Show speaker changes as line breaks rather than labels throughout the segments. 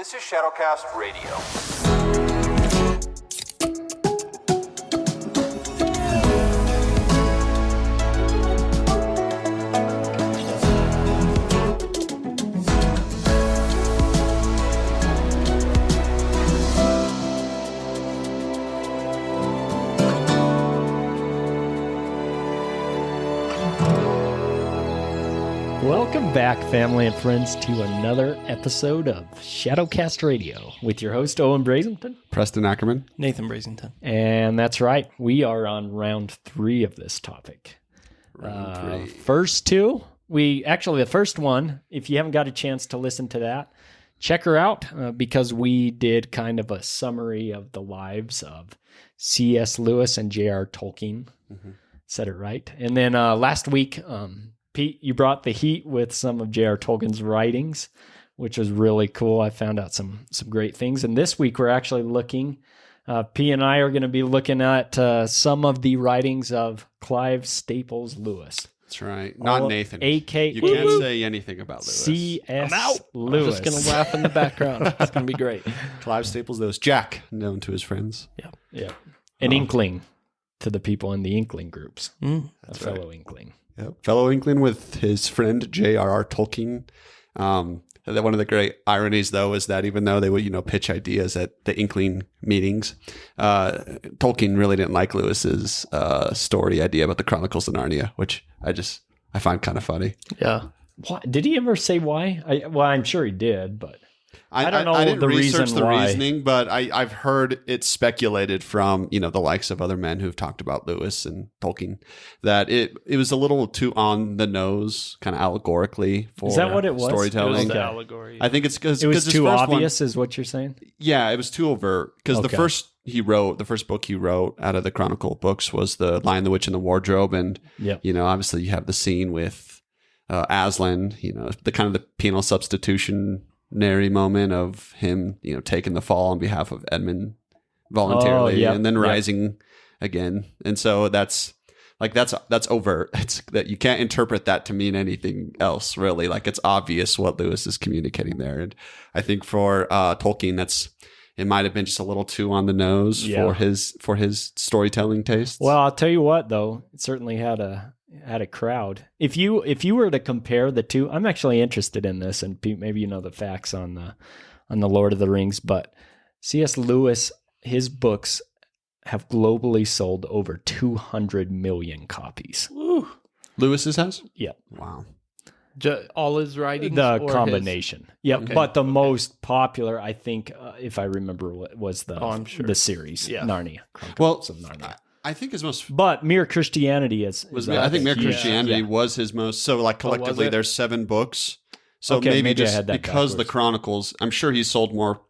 This is Shadowcast Radio.
Welcome back, family and friends, to another episode of Shadowcast Radio with your host, Owen Brazington.
Preston Ackerman.
Nathan Brazington.
And that's right. We are on round 3 of this topic.
Round 3.
First two, the first one, if you haven't got a chance to listen to that, check her out because we did kind of a summary of the lives of C.S. Lewis and J.R.R. Tolkien. Mm-hmm. Said it right. And then last week, Pete, you brought the heat with some of J.R.R. Tolkien's writings, which was really cool. I found out some great things. And this week we're actually looking, P and I are going to be looking at some of the writings of Clive Staples Lewis.
That's right. Not Nathan.
A.K.
You can't say anything about Lewis.
C.S.
I'm out.
Lewis.
I'm just going to laugh in the background. It's going to be great.
Clive Staples Lewis. Jack, known to his friends.
Yeah. An Inkling to the people in the Inkling groups. A fellow Inkling.
Yep. Fellow Inkling with his friend J.R.R. Tolkien. One of the great ironies, though, is that even though they would, pitch ideas at the Inkling meetings, Tolkien really didn't like Lewis's story idea about the Chronicles of Narnia, which I find kind of funny.
Yeah.
What? Did he ever say why? I'm sure he did, but I don't know
I didn't
the
research
reason
the
why.
reasoning, but I've heard it speculated from the likes of other men who've talked about Lewis and Tolkien that it was a little too on the nose, kind of allegorically for
Is that what it was?
storytelling.
It was the
Okay.
allegory.
I think it's because
It was too obvious, is what you're saying?
Yeah, it was too overt because the
Okay.
first book he wrote out of the Chronicle books was The Lion, the Witch, and the Wardrobe, and
Yep.
obviously you have the scene with Aslan, the kind of the penal substitutionary moment of him, taking the fall on behalf of Edmund voluntarily,
yep,
and then
yep.
rising again, and so that's overt. It's that you can't interpret that to mean anything else, really. Like, it's obvious what Lewis is communicating there, and I think for Tolkien, it might have been just a little too on the nose
Yeah.
for his storytelling tastes.
Well, I'll tell you what, though, it certainly had a crowd. If you were to compare the two, I'm actually interested in this, and Pete, maybe you know the facts on the Lord of the Rings, but C.S. Lewis, his books have globally sold over 200 million copies.
Woo.
Lewis's has?
Yeah.
Wow.
All his writings?
The
or
combination. Yeah,
Okay.
but the most popular, I think, if I remember, was
I'm sure.
the series,
Yeah.
Narnia.
Well,
Chronicles of Narnia.
I think his most
But Mere Christianity
I think Mere Christianity was his most. So, like, collectively,
it?
there's 7 books. So
Okay, maybe I
just
had that
because the
backwards.
Chronicles, I'm sure he sold more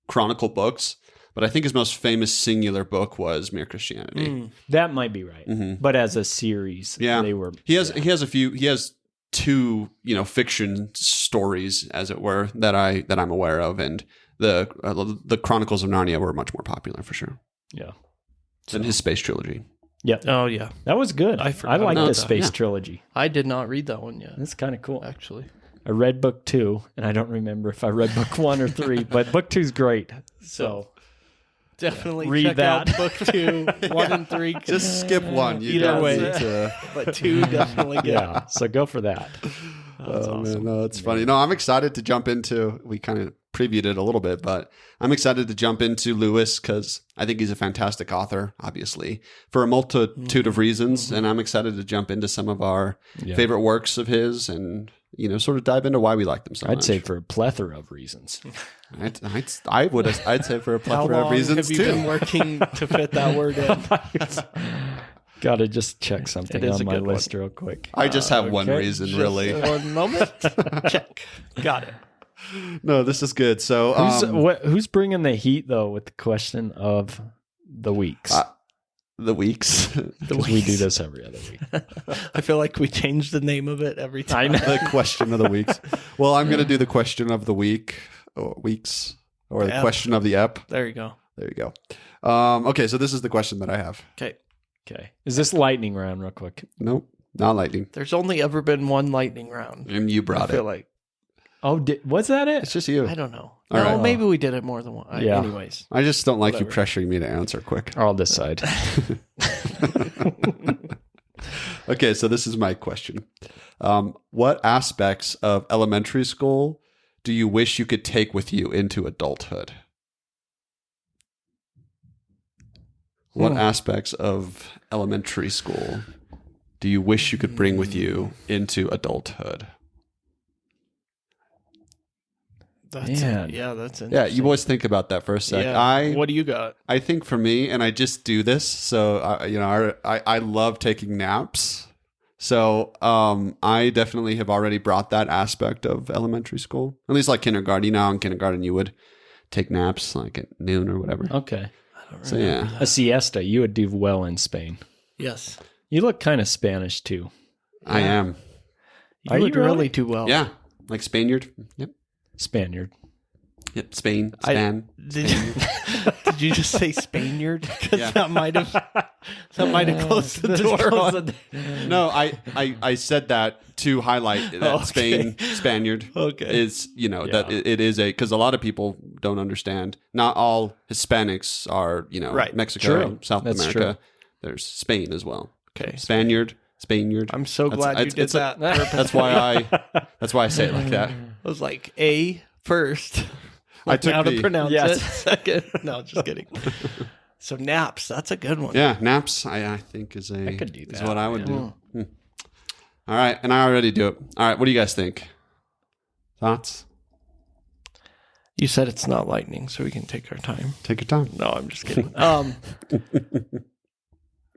Chronicle books, but I think his most famous singular book was Mere Christianity.
That might be right.
Mhm.
But as a series,
Yeah,
they were.
He has 2 fiction stories, as it were, that I'm aware of, and the Chronicles of Narnia were much more popular for sure
Yeah.
than his space trilogy.
Yeah.
Oh, yeah.
That was good.
I
I
forgot
like
about
the
that.
space
Yeah.
trilogy.
I did not read that one yet,
That's kind of cool.
actually.
I read book 2, and I don't remember if I read book 1 or 3, but book 2 is great. So
Definitely
Read
check
that.
out book 2, 1 and 3.
Just skip one. You
Either
don't
way.
need to-
But 2 definitely good.
yeah, so go for that. That's
Oh,
awesome.
man, no, it's funny. No, I'm excited to jump into. We kind of previewed it a little bit, but I'm excited to jump into Lewis because I think he's a fantastic author, obviously, for a multitude of reasons. And I'm excited to jump into some of our favorite works of his, and sort of dive into why we like them so much.
I'd say for a plethora of reasons.
I'd say for a
How
plethora
long
of reasons
have you
too.
been working to fit that word in?
Got to just check something
It is
on
a
my
good one.
list real quick.
I just have one
okay.
reason,
Just
really.
One moment. Check. Got it.
No, this is good. So,
Who's bringing the heat, though, with the question of the weeks?
the weeks.
Because we do this every other week.
I feel like we change the name of it every time.
The question of the weeks. Well, I'm going to do the question of the week, or weeks, or the
Ep.
question of the ep.
There you go.
There you go. Okay, so this is the question that I have.
Okay.
Okay. Is this lightning round real quick?
Nope, not lightning.
There's only ever been one lightning round.
And you
I
brought
feel
it.
like.
Oh, was that it?
It's just you.
I don't know.
All right.
Maybe we did it more than one.
Yeah.
Anyways.
I just don't like
Whatever.
you pressuring me to answer quick.
I'll decide.
Okay, so this is my question. What aspects of elementary school do you wish you could take with you into adulthood? What aspects of elementary school do you wish you could bring with you into adulthood?
That's
Man.
that's interesting.
Yeah, you always think about that for a sec.
Yeah. What do you got?
I think for me, and I just do this, so I love taking naps. So I definitely have already brought that aspect of elementary school, at least like kindergarten. You know, in kindergarten you would take naps like at noon or whatever.
Okay.
So yeah,
A siesta. You would do well in Spain.
Yes.
You look kind of Spanish too.
I am.
You
Are
would
you really?
really do well.
Yeah, like Spaniard. Yep.
Spaniard.
Yep. Spain. Span.
Did you just say Spaniard? Because
Yeah.
that might have closed the door.
No, I said that to highlight that
Okay.
Spaniard
Okay.
is, that it is because a lot of people don't understand. Not all Hispanics are,
Right.
Mexico,
True.
and South
That's
America.
true.
There's Spain as well.
Okay.
Spaniard.
I'm so glad you did that.
That's why I say it like that.
I was like, A first.
I took
how to
the-
pronounce
Yes.
it second. No, just kidding. So naps, that's a good one.
Yeah, naps. I think is
could do
is
that,
what I would
man.
do. All right, and I already do it. All right, what do you guys think? Thoughts?
You said it's not lightning, so we can take our time.
Take your time.
No, I'm just kidding.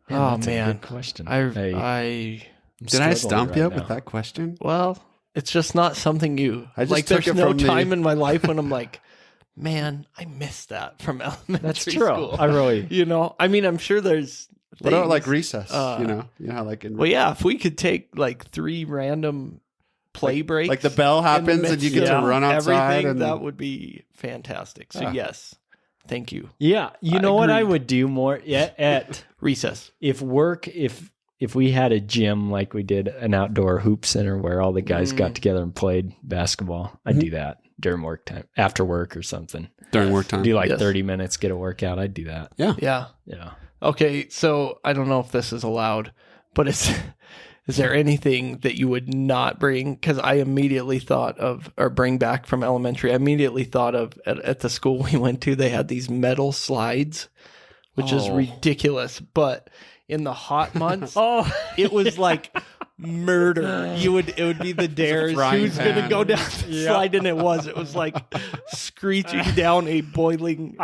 That's a
man.
good question.
I'm
Did I
struggling
stump you
right
up
now.
with that question?
well, it's just not something you
I just
like.
took
There's
it
no
from the-
time in my life when I'm like, man, I missed that from elementary
That's true.
school.
I really.
I mean, I'm sure there's.
What about like
things.
recess? You know how like in
Well, yeah, if we could take like 3 random play breaks,
like the bell
in the
happens and you get
midst
to
of
run outside,
everything,
and
that would be fantastic. So yes, thank you.
Yeah, you know what I
agreed.
would do more at
Recess.
if we had a gym like we did an outdoor hoop center where all the guys got together and played basketball. I'd do that during work time, after work or something.
during work time.
Do like
Yes.
30 minutes, get a workout. I'd do that.
Yeah.
Yeah.
Yeah.
Okay, so I don't know if this is allowed, but is there anything that you would not bring? Because I immediately thought of, or bring back from elementary, I immediately thought of at the school we went to, they had these metal slides, which is
Oh.
ridiculous. But in the hot months,
Oh,
it was like murder. It would be the dares.
frying
Who's going to
pan.
go down the slide? And it was like screeching down a boiling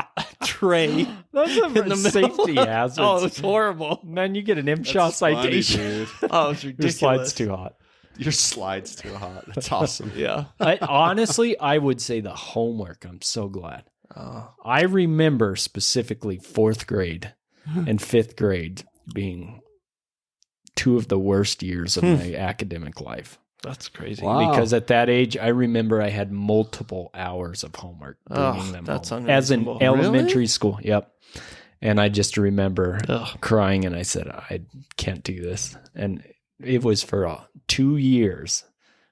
tray.
that's a
in the middle.
safety hazard.
Oh, it was horrible.
Man, you get an M-Shot
That's funny,
citation.
dude.
Oh, it's
Your
ridiculous.
slide's too hot.
Your slide's too hot. That's awesome.
Yeah.
Honestly, I would say the homework. I'm so glad. I remember specifically 4th grade and 5th grade being 2 of the worst years of my academic life.
That's crazy.
Wow.
Because at that age, I remember I had multiple hours of homework bringing them
that's
home. As in
unreasonable.
elementary school. Yep. And I just remember
Ugh.
crying and I said, I can't do this. And it was for 2 years.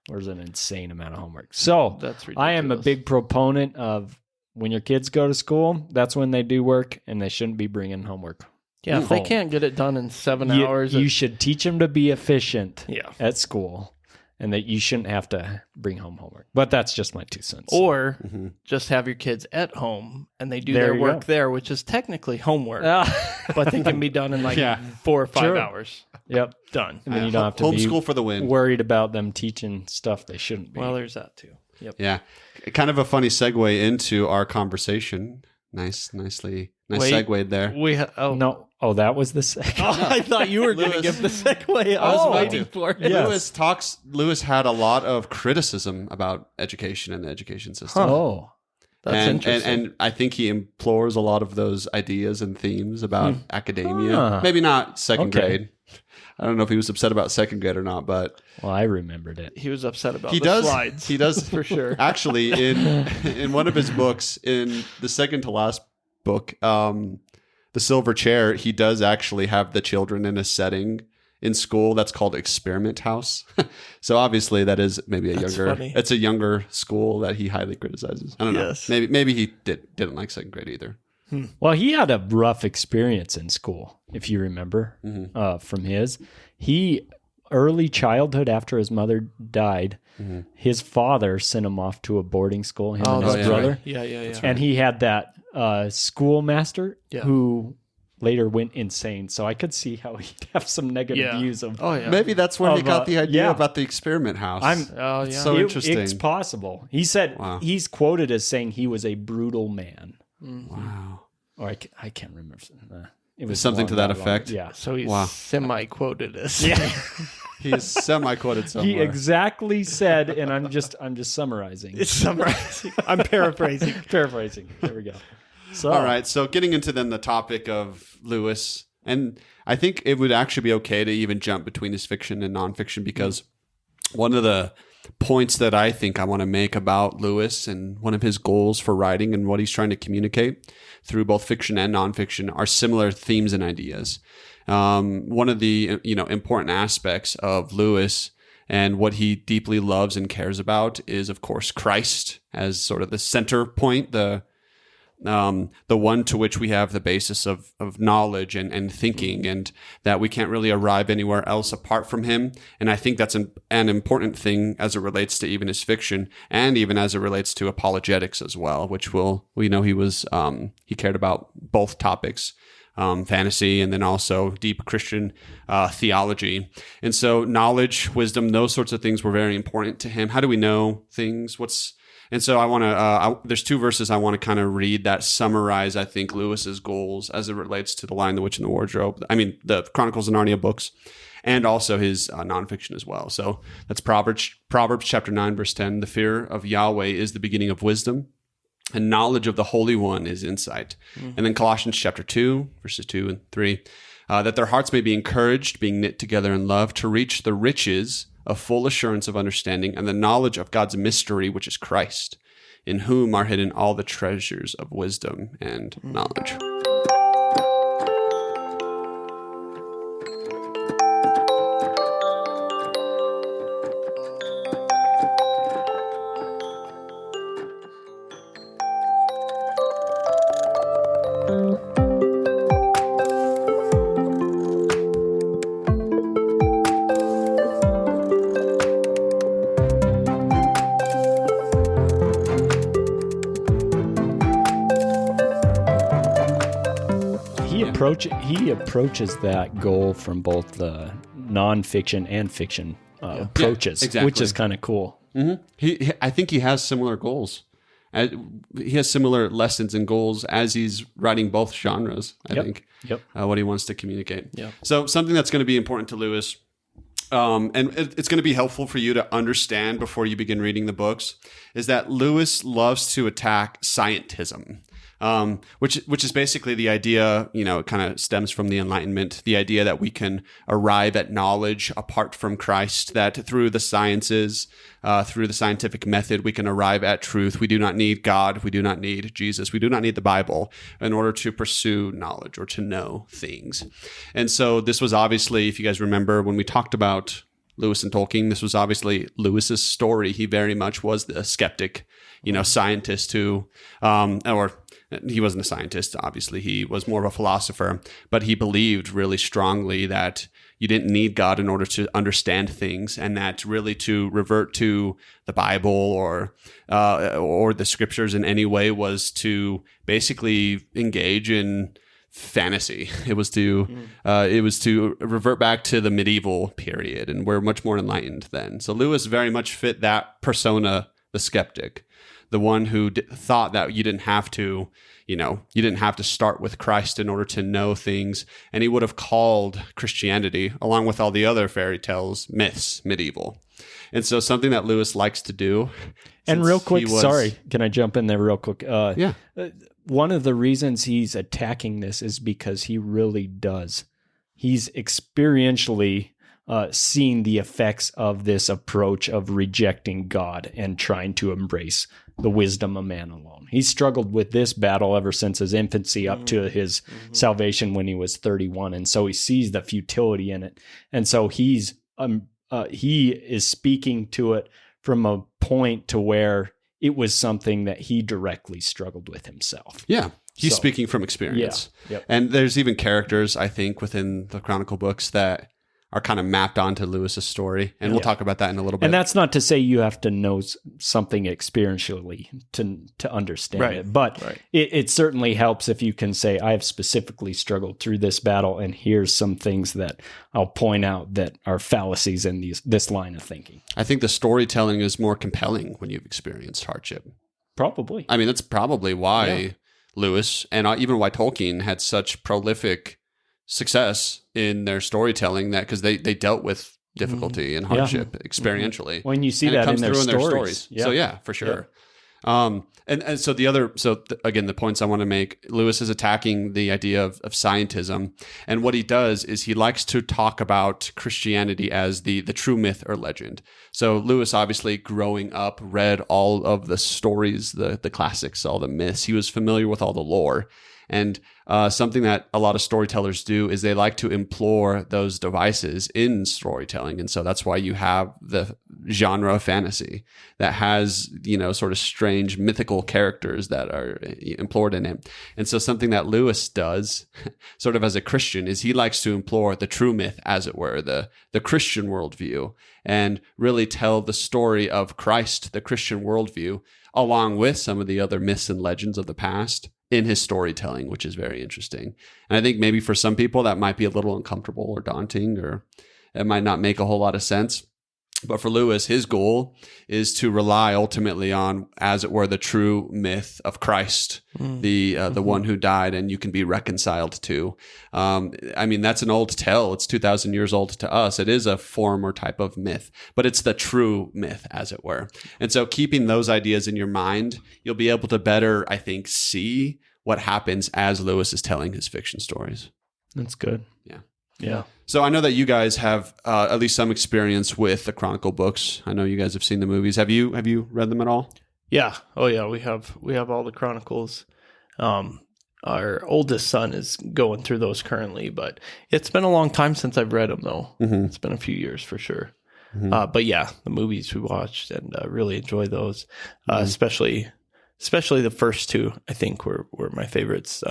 There was an insane amount of homework. So
That's
I am a
ridiculous.
big proponent of when your kids go to school, that's when they do work and they shouldn't be bringing homework.
Yeah, if they
home.
can't get it done in 7
You,
hours.
you should teach them to be efficient
yeah.
at school and that you shouldn't have to bring home homework. But that's just my 2 cents.
Or
Mm-hmm.
just have your kids at home and they do
There
their
you
work
go.
there, which is technically homework,
Ah.
but they can be done in like
Yeah.
4 or 5
True.
hours.
Yep.
Done.
And then you don't have to be
Homeschool for the win.
worried about them teaching stuff they shouldn't be.
Well, there's that too. Yep.
Yeah. Kind of a funny segue into our conversation. Nice
Wait.
segued there.
We
no. Oh, that was the second.
Oh, I thought you were going to
Lewis.
give the segue. I was
Oh.
waiting for it.
Yes.
Lewis had a lot of criticism about education and the education system.
Oh.
That's
and,
interesting.
and I think he implores a lot of those ideas and themes about academia.
Huh.
Maybe not second
Okay.
grade. I don't know if he was upset about second grade or not, but
Well, I remembered it.
He was upset about
he
the
does.
slides.
He does
for sure.
Actually, in one of his books, in the second to last book, The Silver Chair, he does actually have the children in a setting in school that's called Experiment House. So obviously that is maybe it's a younger school that he highly criticizes. I don't know. Maybe he didn't like second grade either.
Well, he had a rough experience in school, if you remember, from his. Early childhood, after his mother died, his father sent him off to a boarding school, him and his brother.
Right. Yeah.
And he had that schoolmaster who later went insane. So I could see how he'd have some negative views of.
Oh yeah.
Maybe that's where he got the idea about the experiment house.
It's
so interesting.
It's possible. He said he's quoted as saying he was a brutal man.
Wow.
Or I can't remember. It was
something to that effect.
Yeah.
So he's semi-quoted as.
Yeah.
He is semi-quoted somewhere.
He exactly said, and I'm just summarizing.
It's summarizing. I'm paraphrasing.
Paraphrasing. There we go. So,
all right. So getting into then the topic of Lewis, and I think it would actually be okay to even jump between his fiction and nonfiction, because one of the points that I think I want to make about Lewis and one of his goals for writing and what he's trying to communicate through both fiction and nonfiction are similar themes and ideas. One of the important aspects of Lewis and what he deeply loves and cares about is, of course, Christ as sort of the center point, the one to which we have the basis of knowledge and thinking, and that we can't really arrive anywhere else apart from him. And I think that's an important thing as it relates to even his fiction, and even as it relates to apologetics as well, which we know he cared about both topics, fantasy and then also deep Christian theology. And so knowledge, wisdom, those sorts of things were very important to him. How do we know things? And so I want to, there's two verses I want to kind of read that summarize, I think, Lewis's goals as it relates to The Lion, the Witch, and the Wardrobe. I mean, the Chronicles of Narnia books, and also his nonfiction as well. So that's Proverbs chapter 9, verse 10. The fear of Yahweh is the beginning of wisdom, and knowledge of the Holy One is insight. And then Colossians chapter 2, verses 2 and 3. That their hearts may be encouraged, being knit together in love, to reach the riches of full assurance of understanding and the knowledge of God's mystery, which is Christ, in whom are hidden all the treasures of wisdom and knowledge.
He approaches that goal from both the nonfiction and fiction approaches,
exactly.
Which is kind of cool.
Mm-hmm. I think he has similar goals. He has similar lessons and goals as he's writing both genres, I think, what he wants to communicate.
Yep.
So something that's going to be important to Lewis, and it's going to be helpful for you to understand before you begin reading the books, is that Lewis loves to attack scientism. Which is basically the idea, it kind of stems from the Enlightenment, the idea that we can arrive at knowledge apart from Christ, that through the sciences, through the scientific method, we can arrive at truth. We do not need God. We do not need Jesus. We do not need the Bible in order to pursue knowledge or to know things. And so this was obviously, if you guys remember, when we talked about Lewis and Tolkien, this was obviously Lewis's story. He very much was the skeptic, scientist who, or he wasn't a scientist, obviously. He was more of a philosopher, but he believed really strongly that you didn't need God in order to understand things, and that really to revert to the Bible or the scriptures in any way was to basically engage in fantasy. It was to revert back to the medieval period, and we're much more enlightened then. So Lewis very much fit that persona, the skeptic, the one who thought that you didn't have to start with Christ in order to know things. And he would have called Christianity, along with all the other fairy tales, myths, medieval. And so something that Lewis likes to do.
And real quick, sorry, can I jump in there real quick?
Yeah.
One of the reasons he's attacking this is because he really does. He's experientially seen the effects of this approach of rejecting God and trying to embrace the wisdom of man alone. He struggled with this battle ever since his infancy up to his salvation when he was 31. And so he sees the futility in it. And so he is speaking to it from a point to where it was something that he directly struggled with himself.
Yeah. He's speaking from experience.
Yeah. Yep.
And there's even characters, I think, within the Chronicle books that are kind of mapped onto Lewis's story. And we'll talk about that in a little bit.
And that's not to say you have to know something experientially to understand it. But it certainly helps if you can say, I have specifically struggled through this battle, and here's some things that I'll point out that are fallacies in this line of thinking.
I think the storytelling is more compelling when you've experienced hardship.
Probably.
I mean, that's probably why Lewis and even why Tolkien had such prolific success in their storytelling, that because they dealt with difficulty and hardship experientially.
When you see that in their stories.
So yeah, for sure. And so again, the points I want to make, Lewis is attacking the idea of scientism. And what he does is he likes to talk about Christianity as the true myth or legend. So Lewis, obviously growing up, read all of the stories, the classics, all the myths. He was familiar with all the lore. And something that a lot of storytellers do is they like to implore those devices in storytelling. And so that's why you have the genre of fantasy that has, sort of strange mythical characters that are implored in it. And so something that Lewis does sort of as a Christian is he likes to implore the true myth, as it were, the Christian worldview, and really tell the story of Christ, the Christian worldview, along with some of the other myths and legends of the past in his storytelling, which is very interesting. And I think maybe for some people that might be a little uncomfortable or daunting, or it might not make a whole lot of sense. But for Lewis, his goal is to rely ultimately on, as it were, the true myth of Christ, the one who died and you can be reconciled to. I mean, that's an old tale. It's 2,000 years old to us. It is a form or type of myth, but it's the true myth, as it were. And so keeping those ideas in your mind, you'll be able to better, I think, see what happens as Lewis is telling his fiction stories.
That's good. Yeah.
So I know that you guys have at least some experience with the Chronicle books. I know you guys have seen the movies. Have you read them at all?
Yeah. Oh yeah. We have all the Chronicles. Our oldest son is going through those currently, but it's been a long time since I've read them though. Mm-hmm. It's been a few years for sure. Mm-hmm. But yeah, the movies we watched and really enjoy those, especially the first two. I think were my favorites.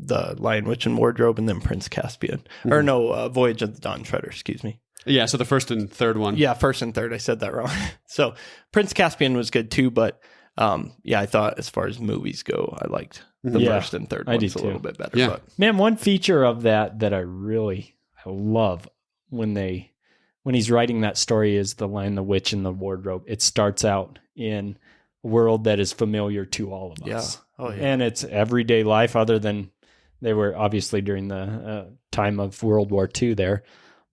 The Lion, Witch, and Wardrobe, and then Prince Caspian. Mm-hmm. Or no, Voyage of the Dawn Treader, excuse me.
Yeah, so the first and third one.
Yeah, first and third. I said that wrong. So Prince Caspian was good too, but I thought as far as movies go, I liked the first and third ones a little bit better.
Yeah.
But.
Man, one feature of that I love when he's writing that story is the Lion, the Witch, and the Wardrobe. It starts out in a world that is familiar to all of us.
Yeah. Oh, yeah.
And it's everyday life, other than they were obviously during the time of World War II there,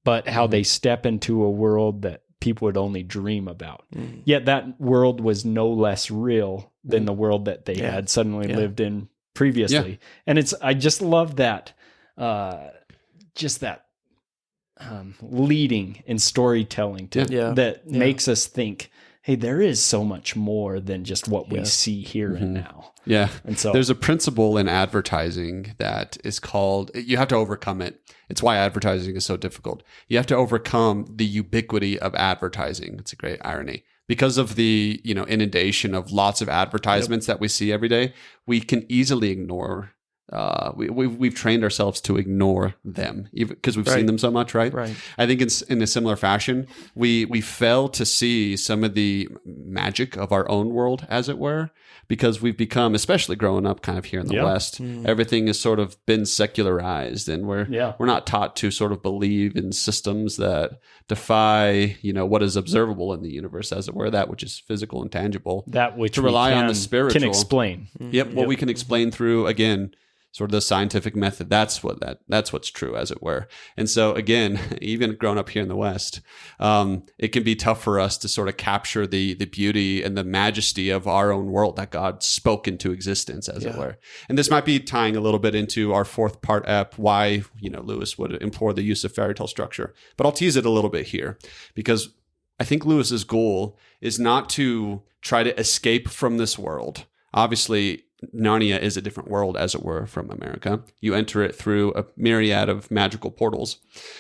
but how they step into a world that people would only dream about. Mm. Yet that world was no less real than the world that they had suddenly lived in previously. Yeah. And I just love that, leading in storytelling that makes us think, hey, there is so much more than just what we see here and now.
Yeah.
And so
there's a principle in advertising that is called, you have to overcome it. It's why advertising is so difficult. You have to overcome the ubiquity of advertising. It's a great irony. Because of the, inundation of lots of advertisements that we see every day, we can easily ignore we've trained ourselves to ignore them because we've seen them so much, right?
Right.
I think in a similar fashion, we fail to see some of the magic of our own world, as it were, because we've become, especially growing up kind of here in the West, everything has sort of been secularized, and we're not taught to sort of believe in systems that defy, what is observable in the universe, as it were, that which is physical and tangible.
That which
to rely on the spiritual
can explain.
What we can explain through, again, sort of the scientific method. That's what's true, as it were. And so again, even growing up here in the West, it can be tough for us to sort of capture the beauty and the majesty of our own world that God spoke into existence, as it were. And this might be tying a little bit into our fourth part ep, why Lewis would implore the use of fairy tale structure. But I'll tease it a little bit here, because I think Lewis's goal is not to try to escape from this world. Obviously, Narnia is a different world, as it were, from America. You enter it through a myriad of magical portals.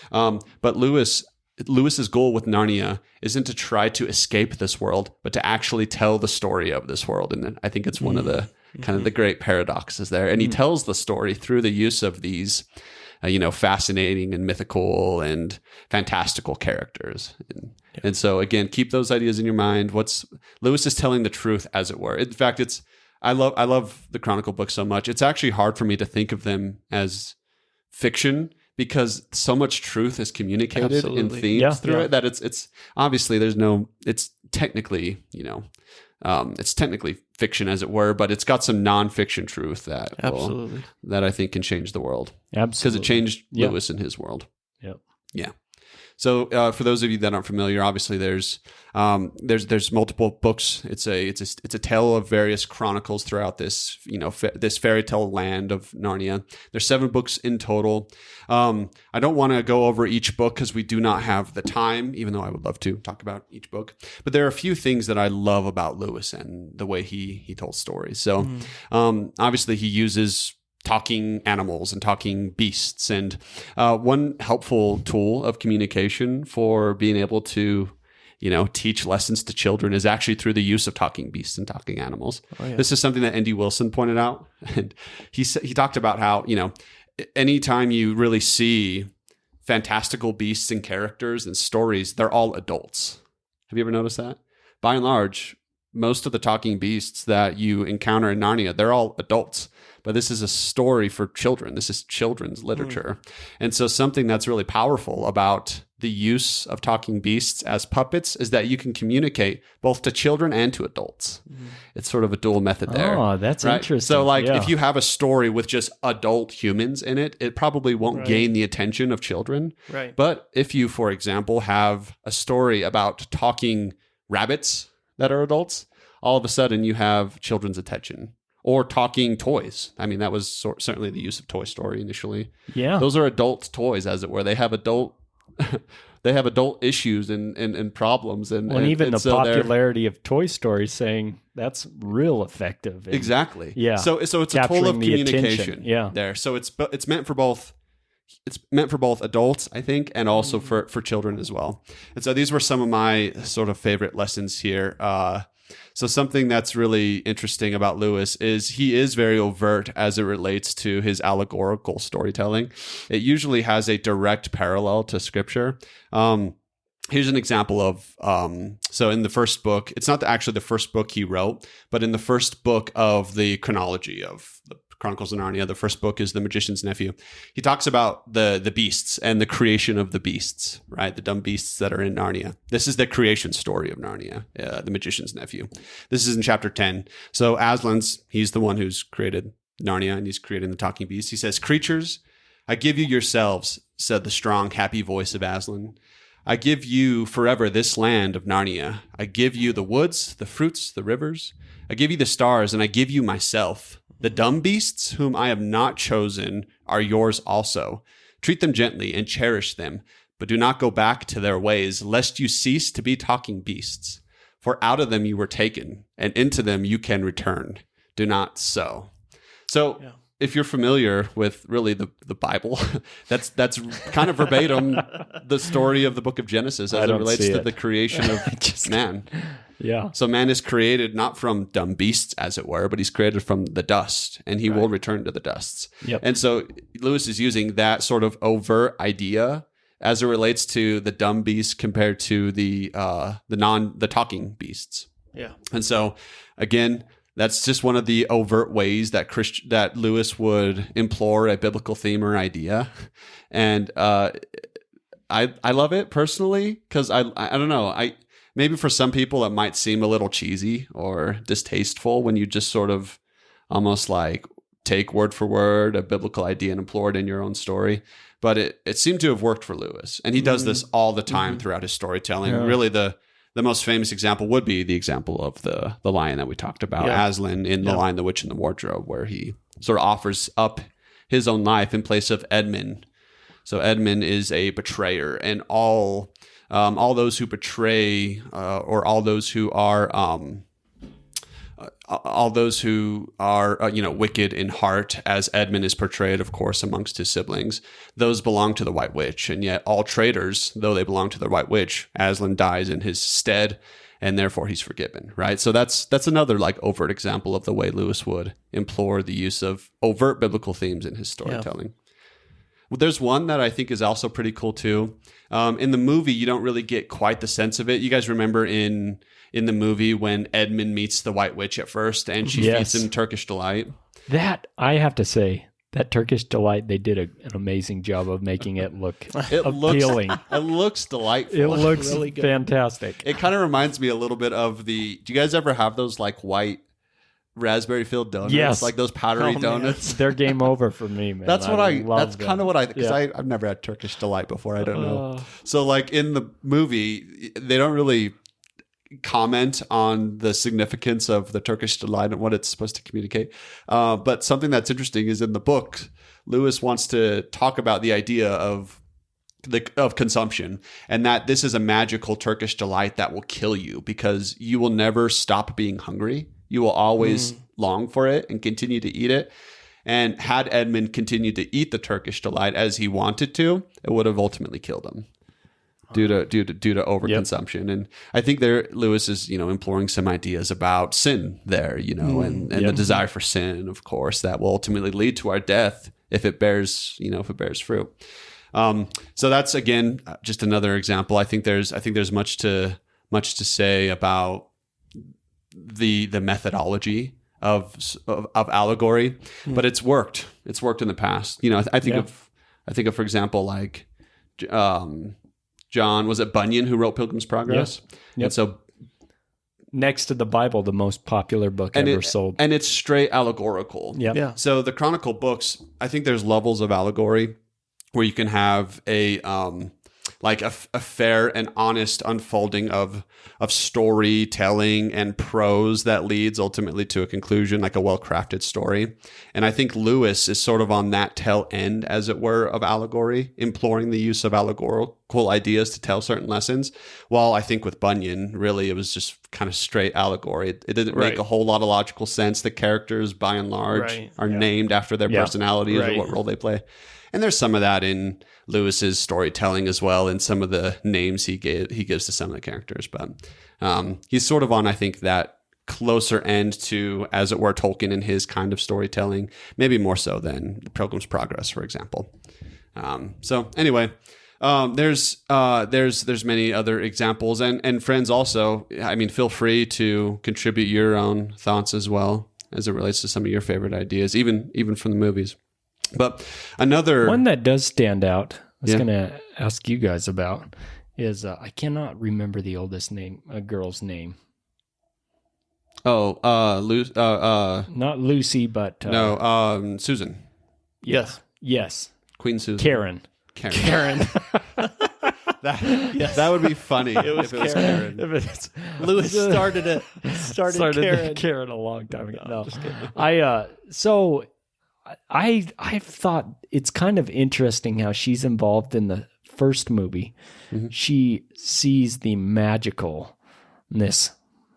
But Lewis's goal with Narnia isn't to try to escape this world, but to actually tell the story of this world. And I think it's one of the kind of the great paradoxes there. And he tells the story through the use of these, fascinating and mythical and fantastical characters. And so again, keep those ideas in your mind. Lewis is telling the truth, as it were. In fact, I love the Chronicle books so much. It's actually hard for me to think of them as fiction, because so much truth is communicated in themes through it that it's obviously it's technically, it's technically fiction, as it were, but it's got some nonfiction truth that I think can change the world. Absolutely. Because it changed Lewis and his world. Yep. Yeah. So for those of you that aren't familiar, obviously there's multiple books. It's a tale of various chronicles throughout this this fairy tale land of Narnia. There's 7 books in total. I don't want to go over each book because we do not have the time, even though I would love to talk about each book. But there are a few things that I love about Lewis and the way he told stories. So obviously he uses talking animals and talking beasts. And one helpful tool of communication for being able to, teach lessons to children is actually through the use of talking beasts and talking animals. Oh, yeah. This is something that Andy Wilson pointed out. And he talked about how, anytime you really see fantastical beasts and characters and stories, they're all adults. Have you ever noticed that? By and large, most of the talking beasts that you encounter in Narnia, they're all adults. But this is a story for children. This is children's literature. And so something that's really powerful about the use of talking beasts as puppets is that you can communicate both to children and to adults. It's sort of a dual method there.
Oh, that's interesting.
So if you have a story with just adult humans in it, it probably won't gain the attention of children. Right. But if you, for example, have a story about talking rabbits that are adults, all of a sudden you have children's attention. Or talking toys. I mean, that was certainly the use of Toy Story initially. Yeah, those are adult toys, as it were. They have adult issues and problems. And
even the popularity of Toy Story saying that's real effective.
Exactly. Yeah. So it's a tool of communication. Yeah. There. So it's meant for both. It's meant for both adults, I think, and also for children as well. And so these were some of my sort of favorite lessons here. So something that's really interesting about Lewis is he is very overt as it relates to his allegorical storytelling. It usually has a direct parallel to scripture. Here's an example of, so in the first book, it's not actually the first book he wrote, but in the first book of the chronology of the Chronicles of Narnia, the first book is The Magician's Nephew. He talks about the beasts and the creation of the beasts, right? The dumb beasts that are in Narnia. This is the creation story of Narnia, The Magician's Nephew. This is in chapter 10. So Aslan's, he's the one who's created Narnia, and he's creating the talking beasts. He says, "Creatures, I give you yourselves," said the strong, happy voice of Aslan. "I give you forever this land of Narnia. I give you the woods, the fruits, the rivers. I give you the stars, and I give you myself. The dumb beasts whom I have not chosen are yours also. Treat them gently and cherish them, but do not go back to their ways, lest you cease to be talking beasts. For out of them you were taken, and into them you can return. Do not so." So if you're familiar with really the Bible, that's kind of verbatim the story of the book of Genesis as it relates to the creation of man. Yeah. So man is created not from dumb beasts, as it were, but he's created from the dust, and he will return to the dusts. Yep. And so Lewis is using that sort of overt idea as it relates to the dumb beasts compared to the talking beasts. Yeah. And so again, that's just one of the overt ways that that Lewis would implore a biblical theme or idea. And I love it personally because I don't know, maybe for some people it might seem a little cheesy or distasteful when you just sort of almost like take word for word a biblical idea and implore it in your own story. But it seemed to have worked for Lewis. And he does this all the time throughout his storytelling. Yeah. Really, the most famous example would be the example of the lion that we talked about, Aslan in The Lion, the Witch, and the Wardrobe, where he sort of offers up his own life in place of Edmund. So Edmund is a betrayer, and all those who betray, or all those who are wicked in heart, as Edmund is portrayed, of course, amongst his siblings, those belong to the White Witch. And yet all traitors, though they belong to the White Witch, Aslan dies in his stead, and therefore he's forgiven, right? So that's another like overt example of the way Lewis would implore the use of overt biblical themes in his storytelling. Yeah. Well, there's one that I think is also pretty cool too. In the movie, you don't really get quite the sense of it. You guys remember in the movie when Edmund meets the White Witch at first and she feeds him Turkish delight? That, I have to say, that Turkish delight, they did an amazing job of making it look appealing. It looks delightful. It looks really fantastic. It kind of reminds me a little bit of do you guys ever have those like white raspberry filled donuts? Yes. Like those powdery donuts? They're game over for me, man. That's kind of what I, because I've never had Turkish delight before. I don't know. So like in the movie, they don't really comment on the significance of the Turkish delight and what it's supposed to communicate. But something that's interesting is in the book, Lewis wants to talk about the idea of consumption, and that this is a magical Turkish delight that will kill you because you will never stop being hungry. You will always long for it and continue to eat it. And had Edmund continued to eat the Turkish delight as he wanted to, it would have ultimately killed him. Due to overconsumption. Yep. And I think Lewis is, imploring some ideas about sin there, and the desire for sin, of course, that will ultimately lead to our death if it bears fruit. So that's, again, just another example. I think there's much to say about the methodology of allegory, but it's worked. It's worked in the past. I think of, for example, like, John, was it Bunyan who wrote Pilgrim's Progress? Yep. And so next to the Bible, the most popular book ever sold. And it's straight allegorical. Yep. Yeah. So the Chronicle books, I think there's levels of allegory where you can have a fair and honest unfolding of storytelling and prose that leads ultimately to a conclusion, like a well-crafted story. And I think Lewis is sort of on that tail end, as it were, of allegory, imploring the use of allegorical ideas to tell certain lessons. While I think with Bunyan, really, it was just kind of straight allegory. It didn't make a whole lot of logical sense. The characters, by and large, are named after their personalities or what role they play. And there's some of that in Lewis's storytelling as well, and some of the names he gives to some of the characters. But he's sort of on, I think, that closer end to, as it were, Tolkien and his kind of storytelling, maybe more so than Pilgrim's Progress, for example. So anyway, there's many other examples, and friends also. I mean, feel free to contribute your own thoughts as well as it relates to some of your favorite ideas, even from the movies. But another one that does stand out, I was going to ask you guys about, is I cannot remember the oldest girl's name. Oh, not Lucy, but Susan. Yes. Queen Susan. Karen. That would be funny if it was Karen. Lewis started Karen a long time ago. No, just kidding. I've thought it's kind of interesting how she's involved in the first movie. Mm-hmm. She sees the magicalness,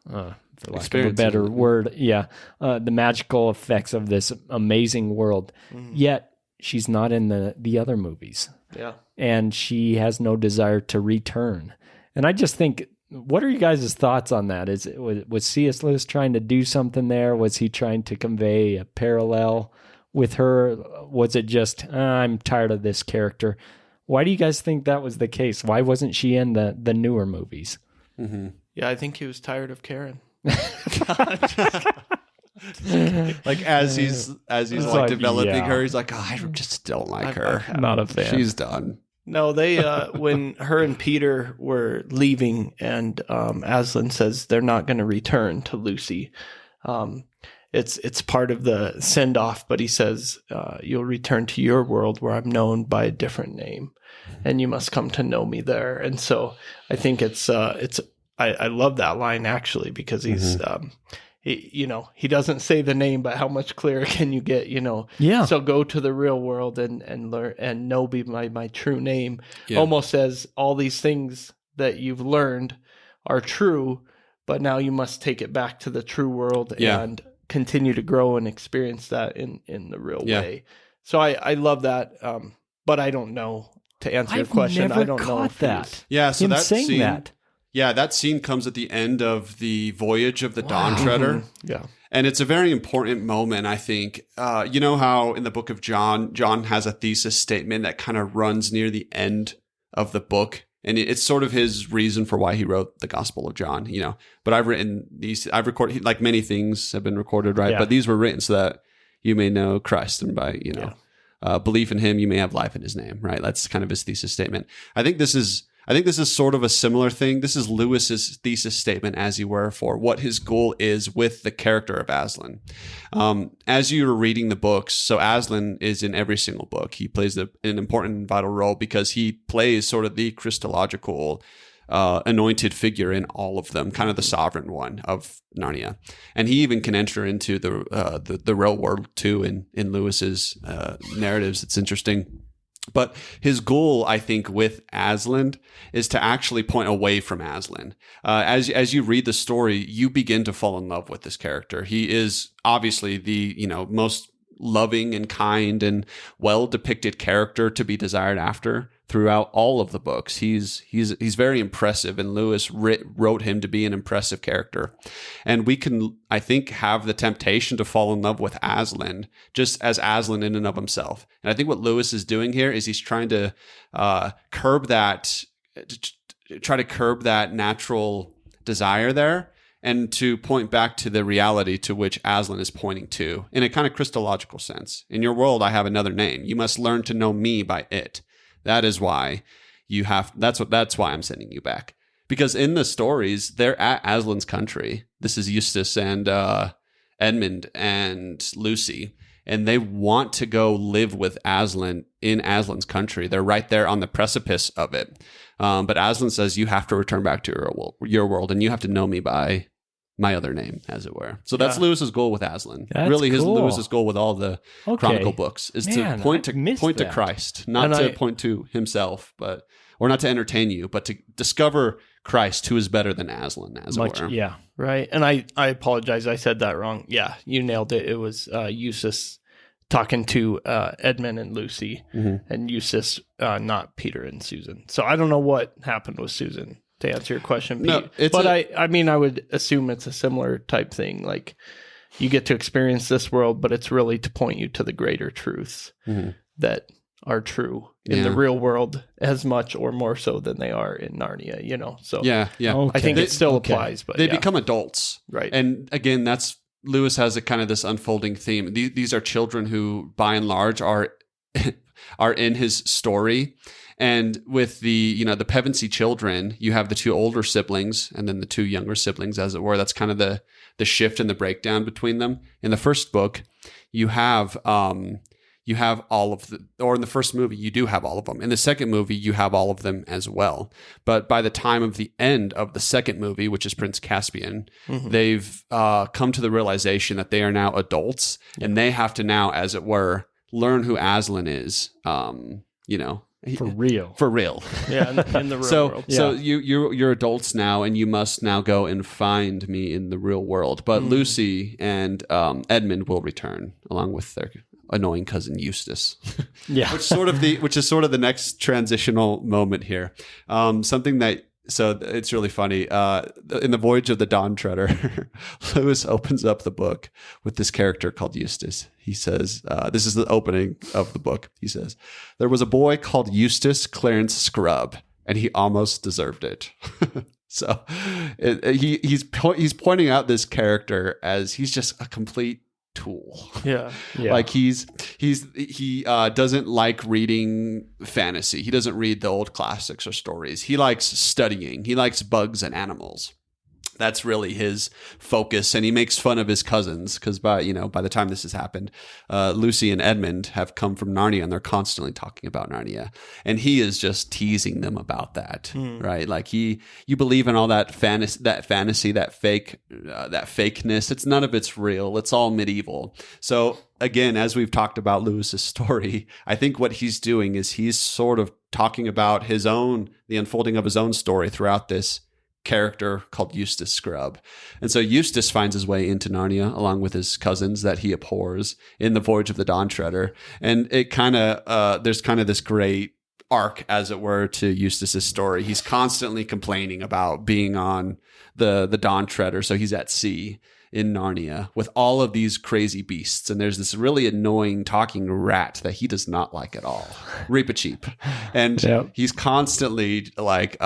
for lack of a better word, the magical effects of this amazing world. Mm-hmm. Yet she's not in the other movies. Yeah, and she has no desire to return. And I just think, what are you guys' thoughts on that? Was C.S. Lewis trying to do something there? Was he trying to convey a parallel with her? Was it just, I'm tired of this character? Why do you guys think that was the case? Why wasn't she in the newer movies? Mm-hmm. Yeah, I think he was tired of Karen. Like as he's like developing her, he's like, I just don't like her. I'm not a fan. She's done. No, they when her and Peter were leaving, and Aslan says they're not going to return to Lucy.
It's part of the send off, but he says, you'll return to your world where I'm known by a different name, and you must come to know me there. And so I think I love that line actually, because he's, he doesn't say the name, but how much clearer can you get,
Yeah.
So go to the real world and learn and know be my true name, almost as all these things that you've learned are true, but now you must take it back to the true world and continue to grow and experience that in the real way. So I love that, but I don't know, to answer your question. I don't know if
that.
Yeah, so
Him
that
saying
scene,
that.
Yeah, that scene comes at the end of the Voyage of the Dawn Treader.
Yeah.
And it's a very important moment, I think. You know how in the book of John has a thesis statement that kind of runs near the end of the book. And it's sort of his reason for why he wrote the Gospel of John, But I've recorded, like many things have been recorded, right?
Yeah.
But these were written so that you may know Christ, and by, belief in him, you may have life in his name, right? That's kind of his thesis statement. I think this is sort of a similar thing. This is Lewis's thesis statement, as you were, for what his goal is with the character of Aslan. As you're reading the books, so Aslan is in every single book. He plays an important and vital role because he plays sort of the Christological anointed figure in all of them, kind of the sovereign one of Narnia. And he even can enter into the real world too in Lewis's narratives. It's interesting. But his goal, I think, with Aslan is to actually point away from Aslan. As you read the story, you begin to fall in love with this character. He is obviously the most loving and kind and well depicted character to be desired after throughout all of the books. He's very impressive, and Lewis wrote him to be an impressive character. And we can, I think, have the temptation to fall in love with Aslan, just as Aslan in and of himself. And I think what Lewis is doing here is he's trying to curb that natural desire there, and to point back to the reality to which Aslan is pointing to in a kind of Christological sense. In your world, I have another name. You must learn to know me by it. That is why that's why I'm sending you back. Because in the stories, they're at Aslan's country. This is Eustace and Edmund and Lucy, and they want to go live with Aslan in Aslan's country. They're right there on the precipice of it. But Aslan says, you have to return back to your world, and you have to know me by my other name, as it were. So that's Lewis's goal with Aslan.
That's
really,
cool.
Lewis's goal with all the Chronicle books is to point to Christ, not to point to himself, or not to entertain you, but to discover Christ, who is better than Aslan, as it were.
Yeah.
Right. And I apologize. I said that wrong. Yeah, you nailed it. It was Eustace talking to Edmund and Lucy, and Eustace, not Peter and Susan. So I don't know what happened with Susan, to answer your question, Pete. But I mean, I would assume it's a similar type thing. Like, you get to experience this world, but it's really to point you to the greater truths that are true in the real world as much or more so than they are in Narnia, So
yeah.
Okay.
I think it still applies, but
they become adults.
Right.
And again, Lewis has a kind of this unfolding theme. These are children who, by and large, are in his story. And with the Pevensey children, you have the two older siblings and then the two younger siblings, as it were. That's kind of the shift and the breakdown between them. In the first book, you have all of or in the first movie, you do have all of them. In the second movie, you have all of them as well. But by the time of the end of the second movie, which is Prince Caspian, they've come to the realization that they are now adults, and they have to now, as it were, learn who Aslan is.
For real.
Yeah, in the real world.
So you're adults now, and you must now go and find me in the real world. But Lucy and Edmund will return along with their annoying cousin Eustace.
Yeah.
which is sort of the next transitional moment here. So it's really funny. In the Voyage of the Dawn Treader, Lewis opens up the book with this character called Eustace. He says, this is the opening of the book. He says, there was a boy called Eustace Clarence Scrubb, and he almost deserved it. So he's pointing out this character as he's just a complete tool.
Yeah.
Like he doesn't like reading fantasy. He doesn't read the old classics or stories. He likes studying. He likes bugs and animals. That's really his focus, and he makes fun of his cousins because by the time this has happened, Lucy and Edmund have come from Narnia, and they're constantly talking about Narnia, and he is just teasing them about that, right? Like you believe in all that fantasy, that fakeness. It's none of it's real. It's all medieval. So again, as we've talked about Lewis's story, I think what he's doing is he's sort of talking about the unfolding of his own story throughout this character called Eustace Scrubb. And so Eustace finds his way into Narnia along with his cousins that he abhors in the Voyage of the Dawn Treader. And it there's kind of this great arc, as it were, to Eustace's story. He's constantly complaining about being on the Dawn Treader. So he's at sea in Narnia with all of these crazy beasts. And there's this really annoying talking rat that he does not like at all, Reepicheep. And he's constantly like,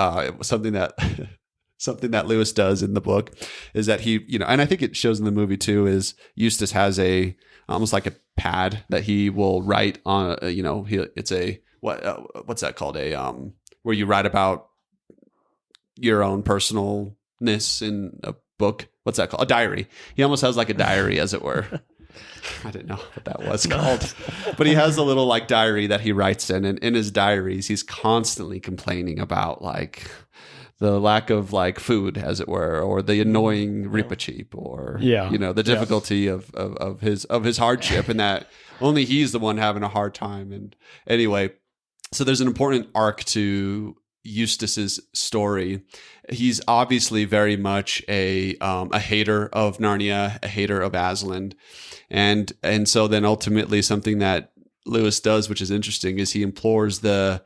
something that Lewis does in the book is that he, and I think it shows in the movie too, is Eustace has almost like a pad that he will write on, it's a, what's that called? Where you write about your own personalness in a book. What's that called? A diary. He almost has like a diary, as it were. I didn't know what that was called, but he has a little like diary that he writes in, and in his diaries, he's constantly complaining about like the lack of like food, as it were, or the annoying Reepicheep, or the difficulty of his hardship, and that only he's the one having a hard time. And anyway, so there's an important arc to Eustace's story. He's obviously very much a hater of Narnia, a hater of Aslan, and so then ultimately something that Lewis does, which is interesting, is he implores the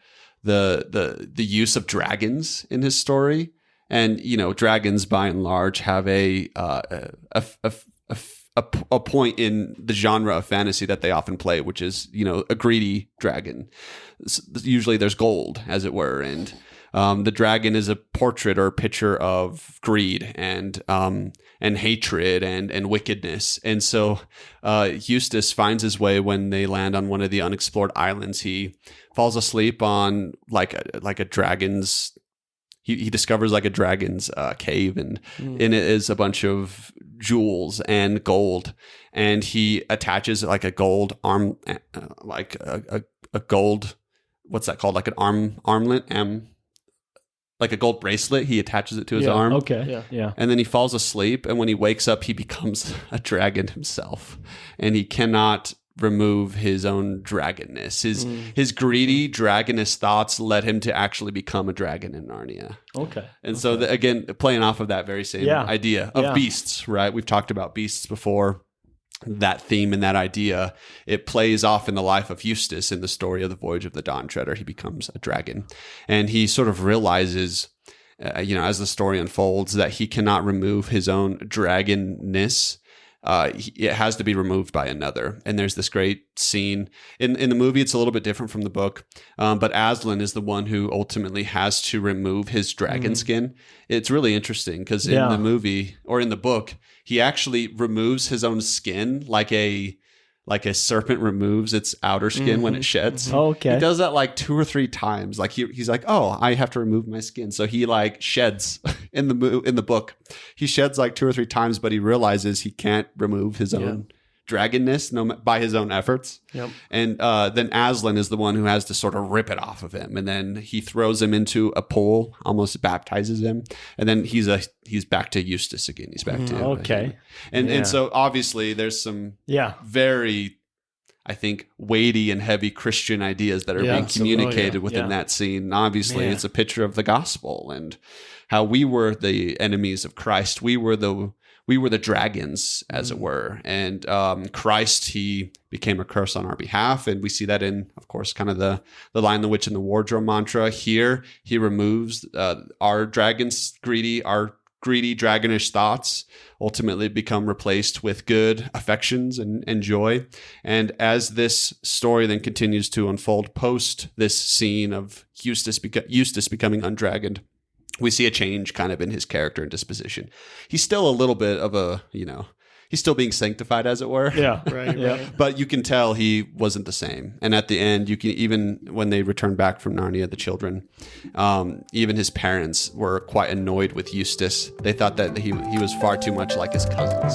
use of dragons in his story. And dragons by and large have a point in the genre of fantasy that they often play, which is a greedy dragon. Usually there's gold, as it were, and the dragon is a portrait or a picture of greed and hatred and wickedness. And so Eustace finds his way when they land on one of the unexplored islands. He falls asleep on like a dragon's. He discovers like a dragon's cave, and in it is a bunch of jewels and gold, and he attaches like a gold arm, like a gold. What's that called? Like an armlet, like a gold bracelet. He attaches it to his arm.
Okay. Yeah.
And then he falls asleep, and when he wakes up, he becomes a dragon himself, and he cannot remove his own dragonness. His greedy dragoness thoughts led him to actually become a dragon in Narnia.
Okay.
And so again, playing off of that very same idea of beasts, right? We've talked about beasts before. That theme and that idea, it plays off in the life of Eustace in the story of the Voyage of the Dawn Treader. He becomes a dragon, and he sort of realizes, as the story unfolds, that he cannot remove his own dragonness. It has to be removed by another. And there's this great scene in the movie. It's a little bit different from the book, but Aslan is the one who ultimately has to remove his dragon skin. It's really interesting because in the movie or in the book, he actually removes his own skin like a serpent removes its outer skin when it sheds.
Okay.
He does that like 2 or 3 times. Like he's like, oh, I have to remove my skin. So he like sheds in the book. He sheds like 2 or 3 times, but he realizes he can't remove his own dragonness by his own efforts.
Yep.
And then Aslan is the one who has to sort of rip it off of him, and then he throws him into a pool, almost baptizes him, and then he's back to Eustace again. He's back to
okay.
And so obviously there's some very, I think, weighty and heavy Christian ideas that are being communicated within that scene. And obviously it's a picture of the gospel and how we were the enemies of Christ. We were the dragons, as it were. And Christ, he became a curse on our behalf. And we see that in, of course, kind of the Lion, the Witch, and the Wardrobe mantra. Here, he removes our greedy dragonish thoughts ultimately become replaced with good affections and joy. And as this story then continues to unfold post this scene of Eustace becoming undragoned, we see a change kind of in his character and disposition. He's still a little bit of he's still being sanctified, as it were.
Yeah.
Right.
But you can tell he wasn't the same. And at the end, you can, even when they returned back from Narnia, the children, even his parents were quite annoyed with Eustace. They thought that he was far too much like his cousins.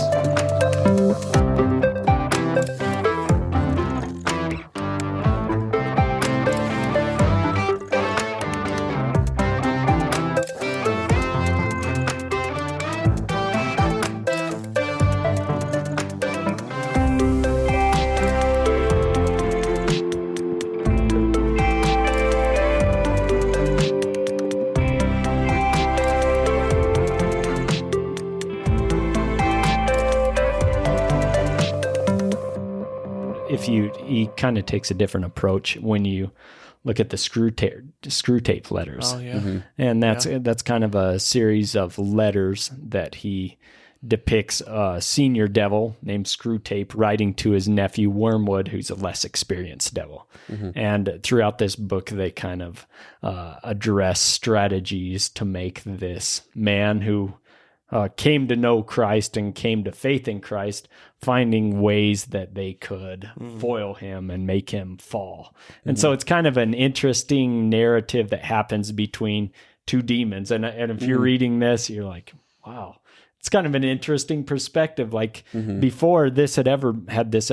He kind of takes a different approach when you look at the Screwtape letters.
Oh yeah.
And that's kind of a series of letters that he depicts a senior devil named Screwtape writing to his nephew Wormwood, who's a less experienced devil. And throughout this book, they kind of address strategies to make this man who came to know Christ and came to faith in Christ, finding ways that they could foil him and make him fall. And so it's kind of an interesting narrative that happens between two demons. And if you're reading this, you're like, wow, it's kind of an interesting perspective. Like before this had this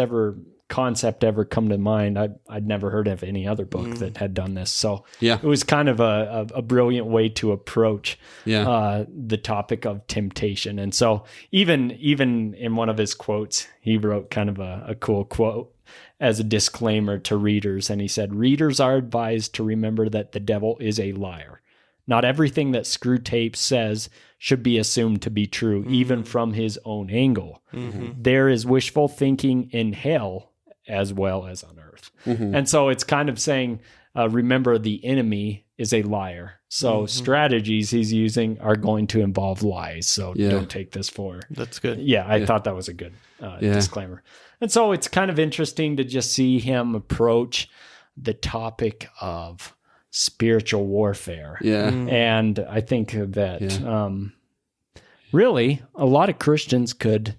concept ever come to mind, I'd never heard of any other book that had done this. So it was kind of a brilliant way to approach the topic of temptation. And so even in one of his quotes, he wrote kind of a cool quote as a disclaimer to readers. And he said, "Readers are advised to remember that the devil is a liar. Not everything that Screwtape says should be assumed to be true, even from his own angle. There is wishful thinking in hell as well as on earth." And so it's kind of saying, remember, the enemy is a liar. So strategies he's using are going to involve lies. So don't take this for...
That's good.
Yeah, I thought that was a good disclaimer. And so it's kind of interesting to just see him approach the topic of spiritual warfare. And I think that really a lot of Christians could